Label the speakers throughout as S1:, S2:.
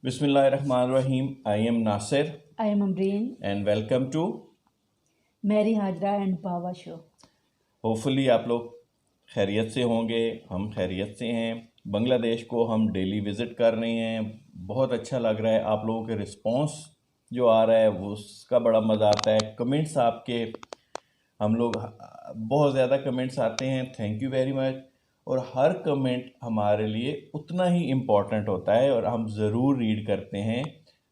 S1: Bismillahirrahmanirrahim. I am Nasir.
S2: I am Amreen.
S1: And welcome to
S2: Mary Hajra and Pawa Show.
S1: Hopefully आप लोग खैरियत से होंगे, हम खैरियत से हैं। बांग्लादेश को हम डेली विज़िट कर रहे हैं। बहुत अच्छा लग रहा है, आप लोगों के रिस्पांस जो आ रहा है वो उसका बड़ा मज़ा आता है। कमेंट्स आपके हम लोग बहुत ज़्यादा कमेंट्स आते हैं, थैंक यू वेरी मच। और हर कमेंट हमारे लिए उतना ही इम्पॉर्टेंट होता है और हम ज़रूर रीड करते हैं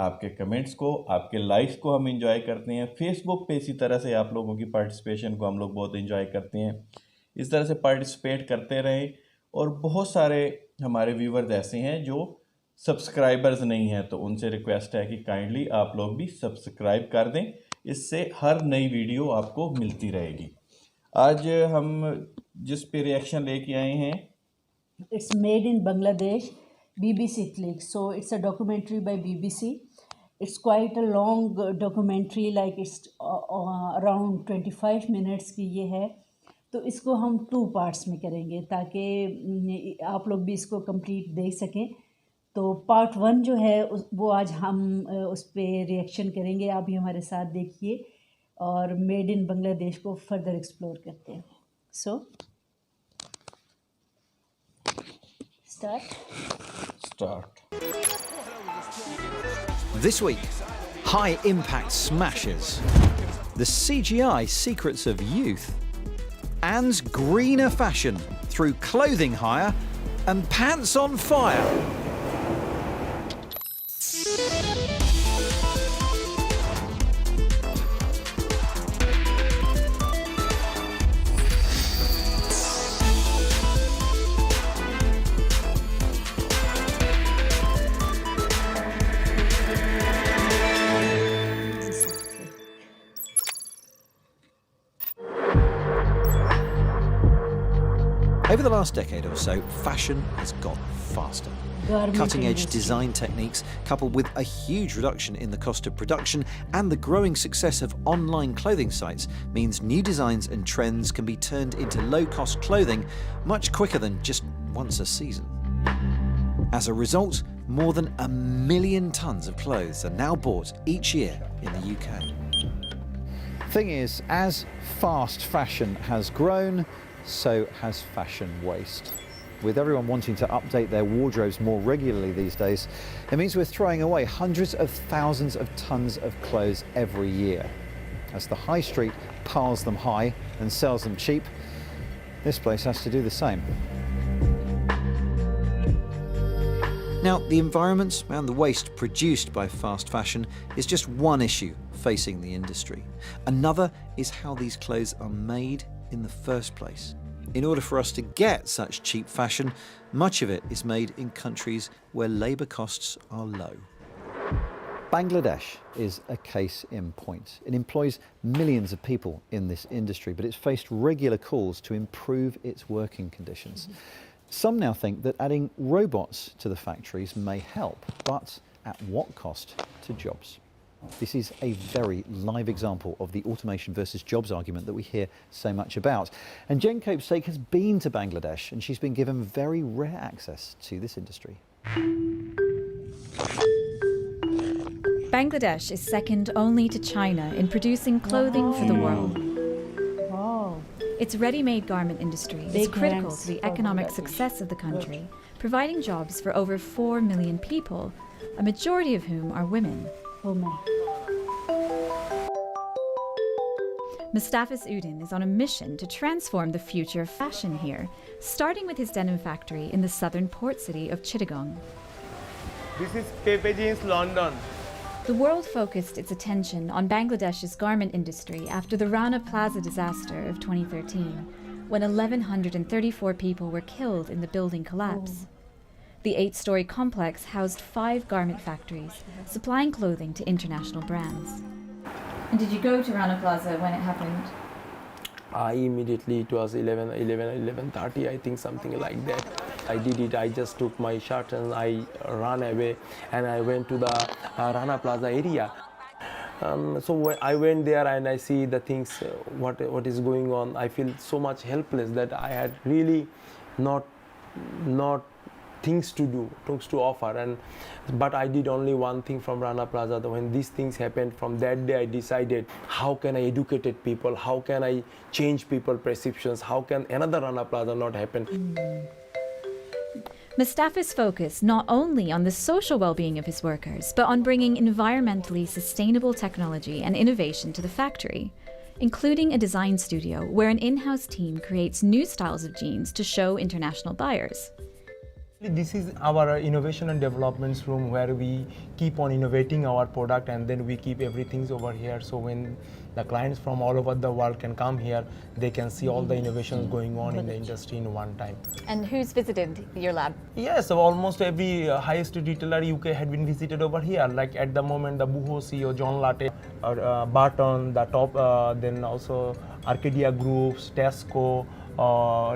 S1: आपके कमेंट्स को, आपके लाइक्स को हम इंजॉय करते हैं। फेसबुक पे इसी तरह से आप लोगों की पार्टिसिपेशन को हम लोग बहुत इंजॉय करते हैं। इस तरह से पार्टिसिपेट करते रहें। और बहुत सारे हमारे व्यूवर्स ऐसे हैं जो सब्सक्राइबर्स नहीं हैं, तो उनसे रिक्वेस्ट है कि काइंडली आप लोग भी सब्सक्राइब कर दें, इससे हर नई वीडियो आपको मिलती रहेगी। आज हम जिस पे रिएक्शन लेके आए हैं,
S2: It's made in Bangladesh, BBC click. So it's a documentary by BBC. It's quite a long documentary, like it's around 25 minutes की ये है। तो इसको हम 2 parts में करेंगे ताकि आप लोग भी इसको कंप्लीट देख सकें। तो पार्ट 1 जो है वो आज हम उस पर रिएक्शन करेंगे। आप भी हमारे साथ देखिए और मेड इन बांग्लादेश को फर्दर एक्सप्लोर करते हैं। सो
S1: Start.
S3: This week, high impact smashes, the CGI secrets of youth, and greener fashion through clothing hire and pants on fire. Over the last decade or so, fashion has got faster. Cutting-edge design techniques, coupled with a huge reduction in the cost of production and the growing success of online clothing sites, means new designs and trends can be turned into low-cost clothing much quicker than just once a season. As a result, more than 1 million tons of clothes are now bought each year in the UK. Thing is, as fast fashion has grown, so has fashion waste. With everyone wanting to update their wardrobes more regularly these days, it means we're throwing away hundreds of thousands of tons of clothes every year. As the high street piles them high and sells them cheap, this place has to do the same. Now, the environment and the waste produced by fast fashion is just one issue facing the industry. Another is how these clothes are made in the first place. In order for us to get such cheap fashion, much of it is made in countries where labour costs are low. Bangladesh is a case in point. It employs millions of people in this industry, but it's faced regular calls to improve its working conditions. Some now think that adding robots to the factories may help, but at what cost to jobs? This is a very live example of the automation versus jobs argument that we hear so much about. And Jen Copestake has been to Bangladesh and she's been given very rare access to this industry.
S4: Bangladesh is second only to China in producing clothing for the world.
S2: Wow.
S4: Its ready-made garment industry is critical to the economic success of the country, providing jobs for over 4 million people, a majority of whom are women. Mustafis Udin is on a mission to transform the future of fashion here, starting with his denim factory in the southern port city of Chittagong.
S5: This is Pepe Jeans, London.
S4: The world focused its attention on Bangladesh's garment industry after the Rana Plaza disaster of 2013, when 1,134 people were killed in the building collapse. The 8-story complex housed 5 garment factories, supplying clothing to international brands. And did you go to Rana Plaza when it happened?
S5: I immediately, it was 11:30, I think, something like that. I did it, I just took my shirt and I ran away and I went to the Rana Plaza area. So when I went there and I see the things, what is going on, I feel so much helpless that I had really not things to do, things to offer. But I did only one thing from Rana Plaza. When these things happened, from that day I decided, how can I educate people? How can I change people's perceptions? How can another Rana Plaza not happen?
S4: Mustafa's focus not only on the social well-being of his workers, but on bringing environmentally sustainable technology and innovation to the factory, including a design studio where an in-house team creates new styles of jeans to show international buyers.
S5: This is our innovation and developments room where we keep on innovating our product, and then we keep everything over here. So when the clients from all over the world can come here, they can see all the innovations going on in the industry in one time.
S4: And who's visited your lab?
S5: Yes, so almost every highest retailer UK had been visited over here. Like at the moment, the Boohoo CEO, John Latte, Barton, the top, then also Arcadia Groups, Tesco,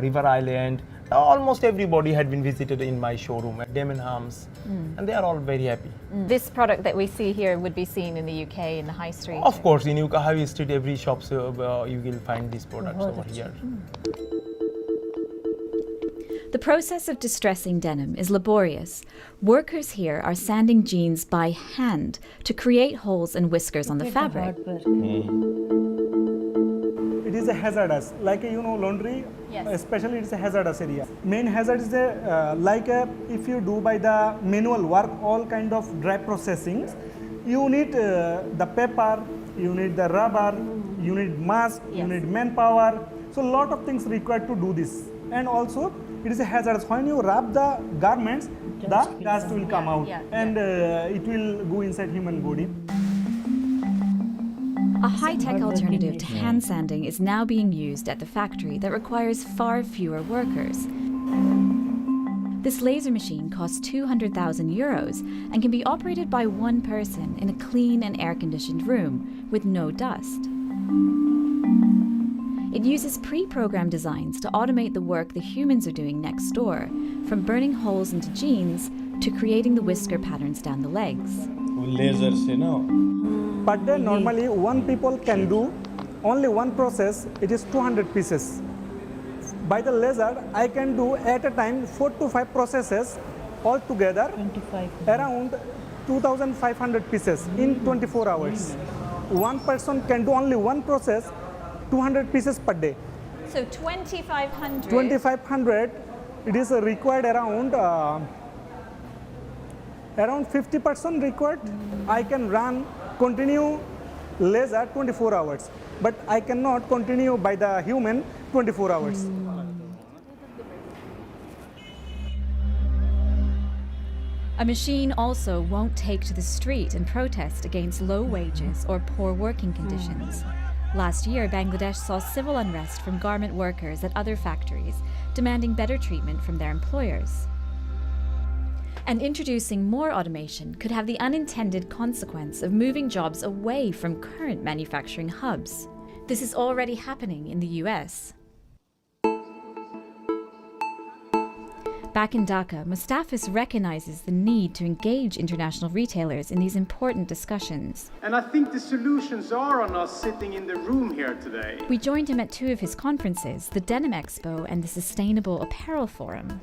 S5: River Island. Almost everybody had been visited in my showroom at Debenhams, and they are all very happy.
S4: This product that we see here would be seen in the UK in the high street?
S5: Of course, in UK High Street, every shop, so, you will find these products over here.
S4: The process of distressing denim is laborious. Workers here are sanding jeans by hand to create holes and whiskers on the fabric.
S6: It is a hazardous, like laundry,
S4: Yes.
S6: especially it's a hazardous area. Main hazard is if you do by the manual work, all kind of dry processing, you need the paper, you need the rubber, you need mask, you need manpower. So a lot of things required to do this. And also it is a hazardous. When you wrap the garments, the dust will come out and it will go inside human body.
S4: A high-tech alternative to hand sanding is now being used at the factory that requires far fewer workers. This laser machine costs 200,000 euros and can be operated by one person in a clean and air-conditioned room with no dust. It uses pre-programmed designs to automate the work the humans are doing next door, from burning holes into jeans to creating the whisker patterns down the legs.
S1: Lasers,
S6: But then normally one people can do only one process, it is 200 pieces. By the laser, I can do at a time 4 to 5 processes all together,
S2: 25.
S6: around 2,500 pieces in 24 hours. One person can do only one process, 200 pieces per day.
S4: So 2,500?
S6: 2,500, it is required around 50% required. I can run continue laser 24 hours, but I cannot continue by the human 24 hours.
S4: A machine also won't take to the street and protest against low wages or poor working conditions. Last year, Bangladesh saw civil unrest from garment workers at other factories, demanding better treatment from their employers. And introducing more automation could have the unintended consequence of moving jobs away from current manufacturing hubs. This is already happening in the US. Back in Dhaka, Mustafis recognizes the need to engage international retailers in these important discussions.
S7: And I think the solutions are on us sitting in the room here today.
S4: We joined him at two of his conferences, the Denim Expo and the Sustainable Apparel Forum.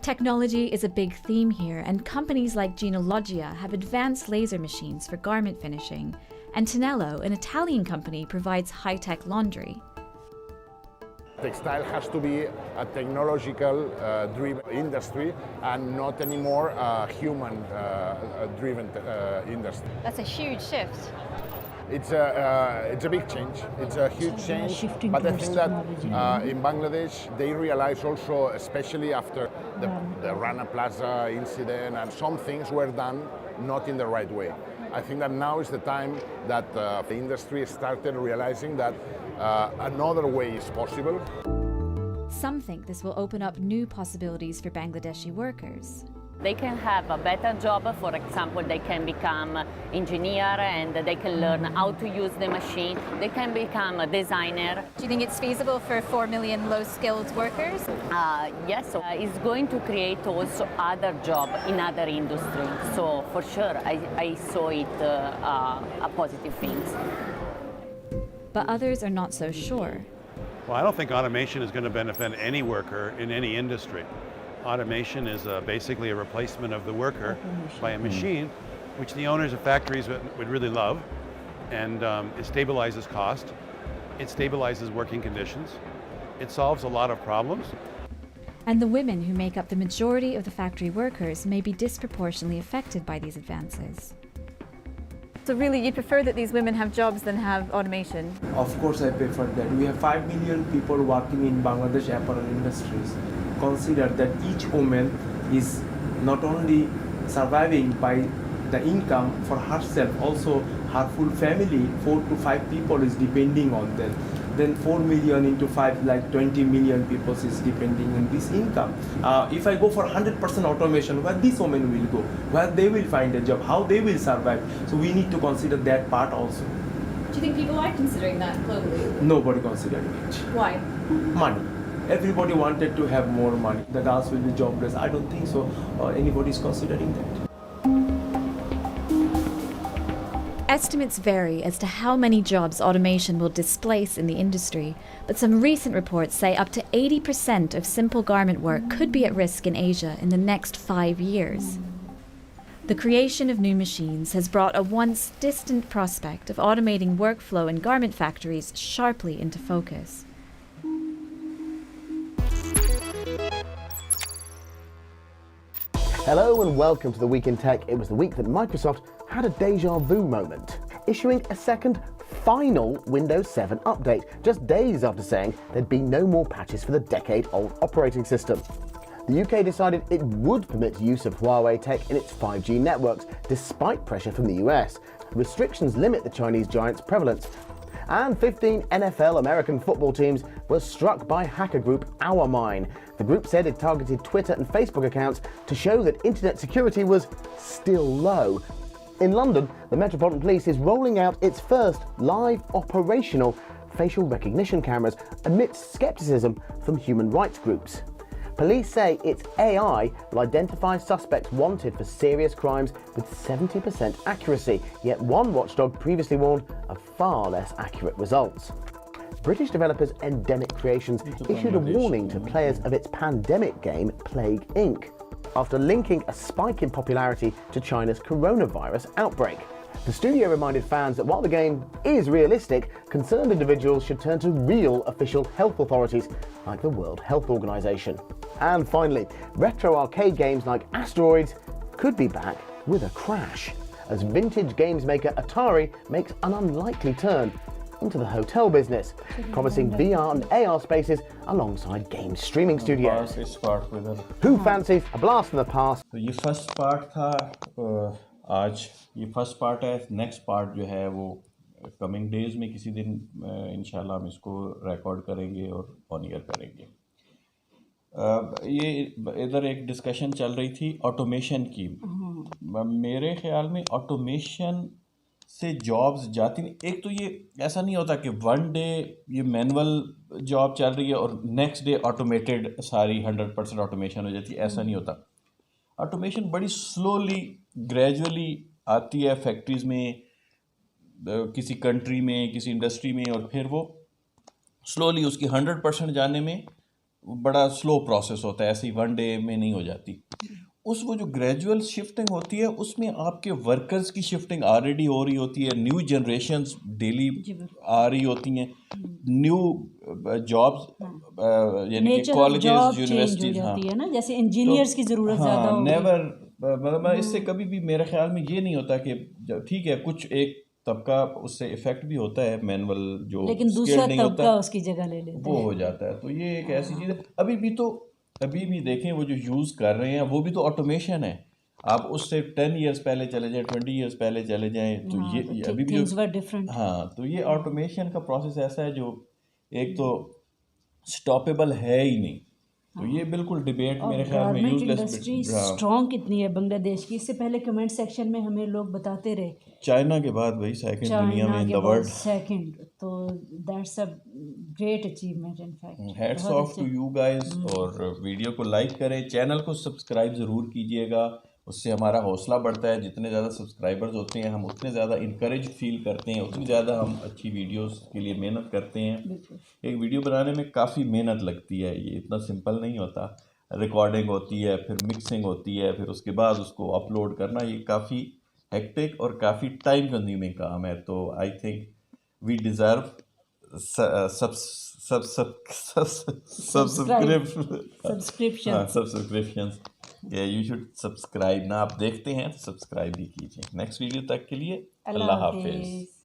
S4: Technology is a big theme here, and companies like Genealogia have advanced laser machines for garment finishing, and Tonello, an Italian company, provides high-tech laundry.
S8: Textile has to be a technological driven industry and not anymore a human driven industry.
S4: That's a huge shift.
S8: It's a big change. It's a huge change. But I think that in Bangladesh they realize also, especially after the Rana Plaza incident, and some things were done not in the right way. I think that now is the time that the industry started realizing that another way is possible.
S4: Some think this will open up new possibilities for Bangladeshi workers.
S9: They can have a better job. For example, they can become engineer and they can learn how to use the machine. They can become a designer.
S4: Do you think it's feasible for 4 million low-skilled workers?
S9: Yes, so it's going to create also other jobs in other industries. So for sure, I saw it a positive thing.
S4: But others are not so sure.
S10: Well, I don't think automation is going to benefit any worker in any industry. Automation is basically a replacement of the worker by a machine, which the owners of factories would really love. And it stabilizes cost, it stabilizes working conditions, it solves a lot of problems.
S4: And the women who make up the majority of the factory workers may be disproportionately affected by these advances. So really, you prefer that these women have jobs than have automation?
S5: Of course, I prefer that. We have 5 million people working in Bangladesh apparel industries. Consider that each woman is not only surviving by the income for herself, also her full family, 4 to 5 people is depending on them. Then 4 million into 5, like 20 million people is depending on this income. If I go for 100% automation, where these women will go? Where they will find a job? How they will survive? So we need to consider that part also.
S4: Do you think people are considering that globally?
S5: Nobody considering it.
S4: Why?
S5: Money. Everybody wanted to have more money. The girls will be jobless. I don't think so. Anybody is considering that.
S4: Estimates vary as to how many jobs automation will displace in the industry, but some recent reports say up to 80% of simple garment work could be at risk in Asia in the next 5 years. The creation of new machines has brought a once distant prospect of automating workflow in garment factories sharply into focus.
S11: Hello and welcome to the Week in Tech. It was the week that Microsoft had a deja vu moment, issuing a second final Windows 7 update, just days after saying there'd be no more patches for the decade-old operating system. The UK decided it would permit use of Huawei tech in its 5G networks, despite pressure from the US. Restrictions limit the Chinese giant's prevalence. And 15 NFL American football teams were struck by hacker group OurMine. The group said it targeted Twitter and Facebook accounts to show that internet security was still low. In London, the Metropolitan Police is rolling out its first live operational facial recognition cameras amidst scepticism from human rights groups. Police say its AI will identify suspects wanted for serious crimes with 70% accuracy, yet one watchdog previously warned of far less accurate results. British developers Endemic Creations issued a warning to players of its pandemic game Plague Inc. after linking a spike in popularity to China's coronavirus outbreak. The studio reminded fans that while the game is realistic, concerned individuals should turn to real official health authorities like the World Health Organization. And finally, retro arcade games like Asteroids could be back with a crash, as vintage games maker Atari makes an unlikely turn into the hotel business, promising VR and AR spaces alongside game streaming studios. Who fancies a blast from the past?
S1: तो ये first part था आज, ये first part है. Next part जो है वो coming days में किसी दिन इंशाल्लाह हम इसको रिकॉर्ड करेंगे और ऑन ईयर करेंगे. ये इधर एक डिस्कशन चल रही थी ऑटोमेशन की. मेरे ख्याल में ऑटोमेशन से जॉब्स जाती नहीं. एक तो ये ऐसा नहीं होता कि वन डे ये मैनुअल जॉब चल रही है और नेक्स्ट डे ऑटोमेटेड सारी 100% ऑटोमेशन हो जाती है. ऐसा नहीं होता. ऑटोमेशन बड़ी स्लोली ग्रेजुअली आती है फैक्ट्रीज़ में, किसी कंट्री में, किसी इंडस्ट्री में, और फिर वो स्लोली उसकी 100% जाने में बड़ा स्लो प्रोसेस होता है. ऐसे ही वन डे में नहीं हो जाती. उस वो जो ग्रेजुअल शिफ्टिंग होती है उसमें आपके वर्कर्स की शिफ्टिंग ऑलरेडी हो रही होती है. न्यू जनरेशन्स डेली आ रही होती हैं. न्यू जॉब्स यानी कि कॉलेजेस यूनिवर्सिटीज
S2: है ना, जैसे इंजीनियर्स की ज़रूरत ज़्यादा होगी.
S1: नेवर मतलब इससे कभी भी मेरे ख्याल में ये नहीं होता कि ठीक है कुछ एक तबका उससे इफेक्ट भी होता है मैनुअल जो,
S2: लेकिन दूसरा तबका उसकी जगह ले लेता है,
S1: वो हो जाता है. तो ये एक ऐसी चीज़ है. अभी भी देखें वो जो यूज़ कर रहे हैं वो भी तो ऑटोमेशन है. आप उससे 10 ईयर्स पहले चले जाएं, 20 ईयर्स पहले चले जाएं, तो ये अभी भी हाँ. तो ये ऑटोमेशन का प्रोसेस ऐसा है जो एक तो स्टॉपेबल है ही नहीं. तो ये बिल्कुल डिबेट मेरे ख्याल में यूजलेस.
S2: इंडस्ट्री स्ट्रॉन्ग कितनी है बांग्लादेश की, इससे पहले कमेंट सेक्शन में हमें लोग बताते रहे.
S1: चाइना के बाद भाई सेकंड दुनिया में इन द वर्ल्ड.
S2: सेकंड, तो that's a great achievement. In fact
S1: hats off to you guys. और वीडियो को लाइक करें, चैनल को सब्सक्राइब ज़रूर कीजिएगा उससे हमारा हौसला बढ़ता है। जितने ज़्यादा सब्सक्राइबर्स होते हैं हम उतने ज़्यादा इनकरेज फील करते हैं, उतनी ज़्यादा हम अच्छी वीडियोस के लिए मेहनत करते हैं। एक वीडियो बनाने में काफ़ी मेहनत लगती है, ये इतना सिंपल नहीं होता। रिकॉर्डिंग होती है, फिर मिक्सिंग होती है, फिर उसके बाद उसको अपलोड करना, ये काफ़ी हेक्टिक और काफ़ी टाइम कंज्यूमिंग काम है। तो I think we deserve subscriptions. You should subscribe ना, आप देखते हैं तो सब्सक्राइब भी कीजिए। नेक्स्ट वीडियो तक के लिए अल्लाह हाफिज़।